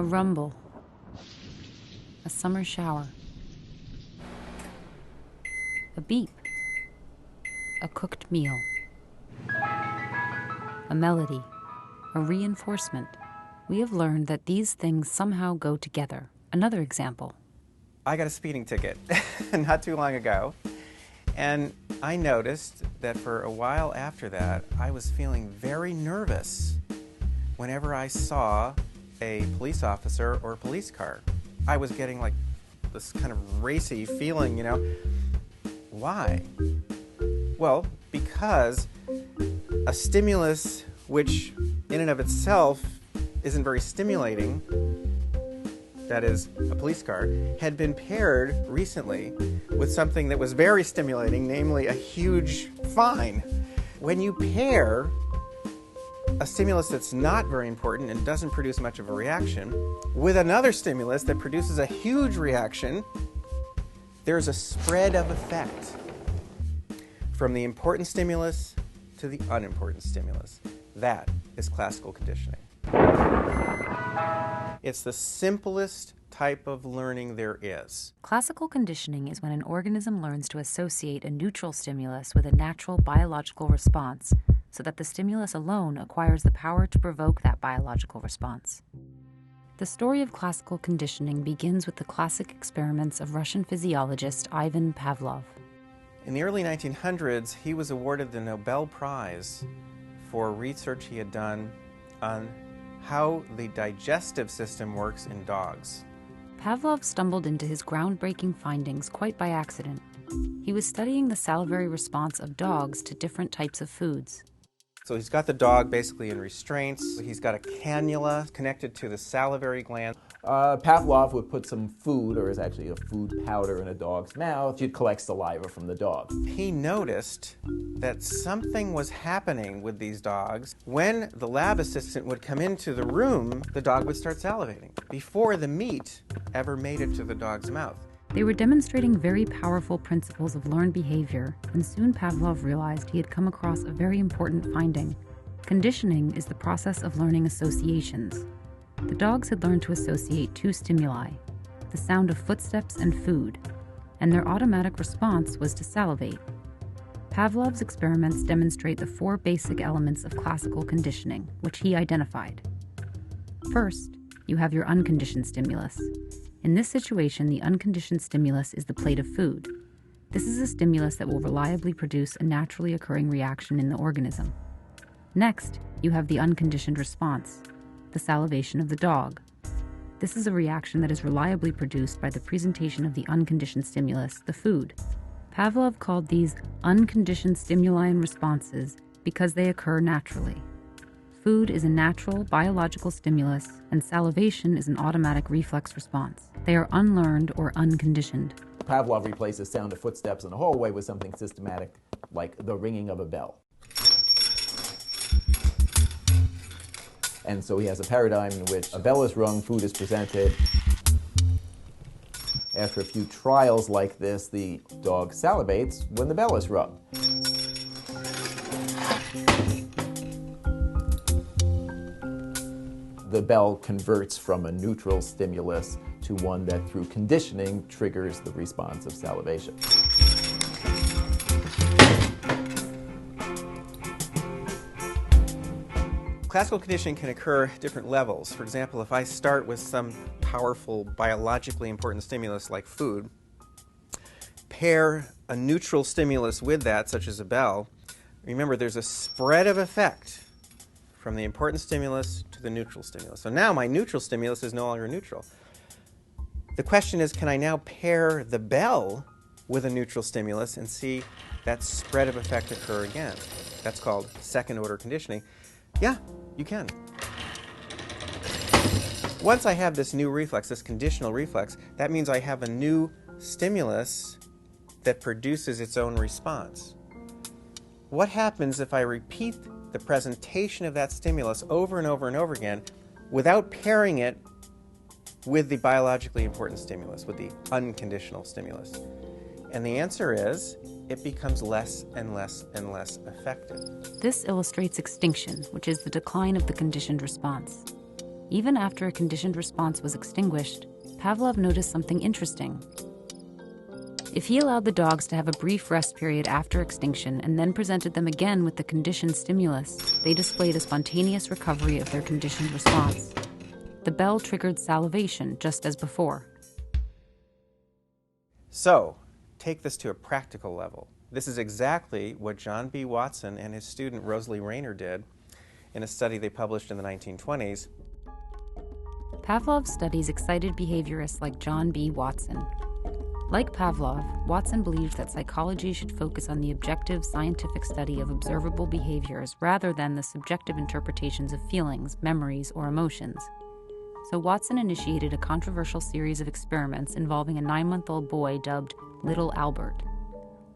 rumble, a summer shower, a beep, a cooked meal, a melody, a reinforcement. We have learned that these things somehow go together. Another example. I got a speeding ticket not too long ago, and I noticed that for a while after that, I was feeling very nervous whenever I saw a police officer or a police car. I was getting like this kind of racy feeling, Why? Well, because a stimulus which in and of itself isn't very stimulating, that is, a police car, had been paired recently with something that was very stimulating, namely a huge fine. When you pair a stimulus that's not very important and doesn't produce much of a reaction with another stimulus that produces a huge reaction, there's a spread of effect from the important stimulus to the unimportant stimulus. That is classical conditioning. It's the simplest type of learning there is. Classical conditioning is when an organism learns to associate a neutral stimulus with a natural biological response so that the stimulus alone acquires the power to provoke that biological response. The story of classical conditioning begins with the classic experiments of Russian physiologist Ivan Pavlov. In the early 1900s, he was awarded the Nobel Prize for research he had done on how the digestive system works in dogs. Pavlov stumbled into his groundbreaking findings quite by accident. He was studying the salivary response of dogs to different types of foods. So he's got the dog basically in restraints. He's got a cannula connected to the salivary gland. Pavlov would put some food, or is actually a food powder, in a dog's mouth. He'd collect saliva from the dog. He noticed that something was happening with these dogs. When the lab assistant would come into the room, the dog would start salivating before the meat ever made it to the dog's mouth. They were demonstrating very powerful principles of learned behavior, and soon Pavlov realized he had come across a very important finding. Conditioning is the process of learning associations. The dogs had learned to associate two stimuli, the sound of footsteps and food, and their automatic response was to salivate. Pavlov's experiments demonstrate the four basic elements of classical conditioning, which he identified. First, you have your unconditioned stimulus. In this situation, the unconditioned stimulus is the plate of food. This is a stimulus that will reliably produce a naturally occurring reaction in the organism. Next, you have the unconditioned response, the salivation of the dog. This is a reaction that is reliably produced by the presentation of the unconditioned stimulus, the food. Pavlov called these unconditioned stimuli and responses because they occur naturally. Food is a natural biological stimulus, and salivation is an automatic reflex response. They are unlearned or unconditioned. Pavlov replaced the sound of footsteps in the hallway with something systematic, like the ringing of a bell. And so he has a paradigm in which a bell is rung, food is presented. After a few trials like this, the dog salivates when the bell is rung. The bell converts from a neutral stimulus to one that, through conditioning, triggers the response of salivation. Classical conditioning can occur at different levels. For example, if I start with some powerful, biologically important stimulus like food, pair a neutral stimulus with that, such as a bell, remember there's a spread of effect from the important stimulus to the neutral stimulus. So now my neutral stimulus is no longer neutral. The question is, can I now pair the bell with a neutral stimulus and see that spread of effect occur again? That's called second-order conditioning. Yeah, you can. Once I have this new reflex, this conditional reflex, that means I have a new stimulus that produces its own response. What happens if I repeat the presentation of that stimulus over and over and over again without pairing it with the biologically important stimulus, with the unconditional stimulus? And the answer is, it becomes less and less and less effective. This illustrates extinction, which is the decline of the conditioned response. Even after a conditioned response was extinguished, Pavlov noticed something interesting. If he allowed the dogs to have a brief rest period after extinction and then presented them again with the conditioned stimulus, they displayed a spontaneous recovery of their conditioned response. The bell triggered salivation, just as before. So, take this to a practical level. This is exactly what John B. Watson and his student Rosalie Rayner did in a study they published in the 1920s. Pavlov studies excited behaviorists like John B. Watson. Like Pavlov, Watson believed that psychology should focus on the objective scientific study of observable behaviors rather than the subjective interpretations of feelings, memories, or emotions. So Watson initiated a controversial series of experiments involving a 9-month-old boy dubbed Little Albert.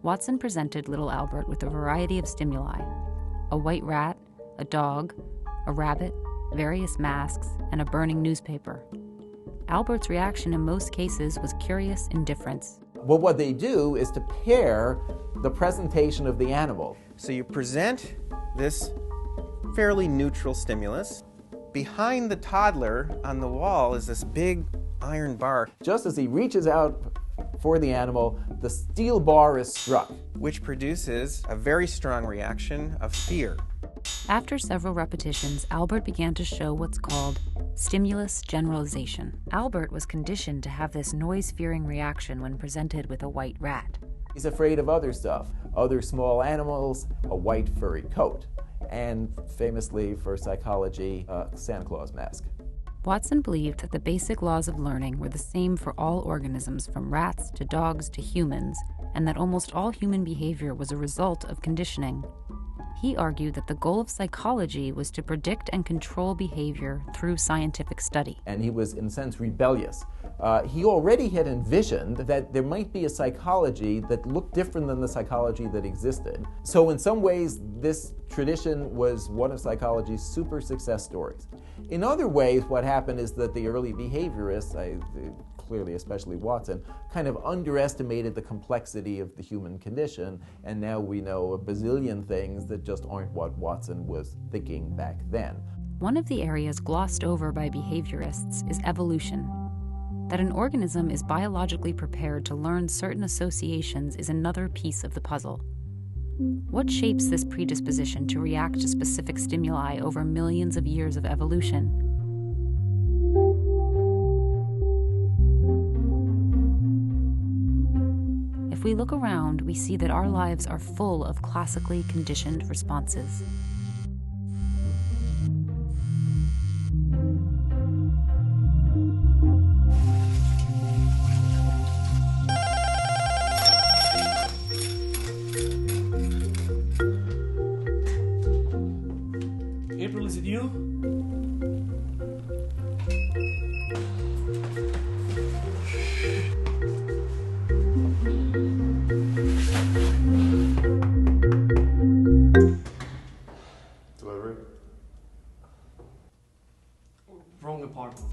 Watson presented Little Albert with a variety of stimuli: a white rat, a dog, a rabbit, various masks, and a burning newspaper. Albert's reaction in most cases was curious indifference. Well, what they do is to pair the presentation of the animal. So you present this fairly neutral stimulus. Behind the toddler on the wall is this big iron bar. Just as he reaches out for the animal, the steel bar is struck, which produces a very strong reaction of fear. After several repetitions, Albert began to show what's called stimulus generalization. Albert was conditioned to have this noise-fearing reaction when presented with a white rat. He's afraid of other stuff, other small animals, a white furry coat, and famously for psychology, a Santa Claus mask. Watson believed that the basic laws of learning were the same for all organisms, from rats to dogs to humans, and that almost all human behavior was a result of conditioning. He argued that the goal of psychology was to predict and control behavior through scientific study. And he was, in a sense, rebellious. He already had envisioned that there might be a psychology that looked different than the psychology that existed. So in some ways, this tradition was one of psychology's super success stories. In other ways, what happened is that the early behaviorists, clearly especially Watson, kind of underestimated the complexity of the human condition, and now we know a bazillion things that just aren't what Watson was thinking back then. One of the areas glossed over by behaviorists is evolution. That an organism is biologically prepared to learn certain associations is another piece of the puzzle. What shapes this predisposition to react to specific stimuli over millions of years of evolution? If we look around, we see that our lives are full of classically conditioned responses. April, is it you? Delivery? Wrong apartment.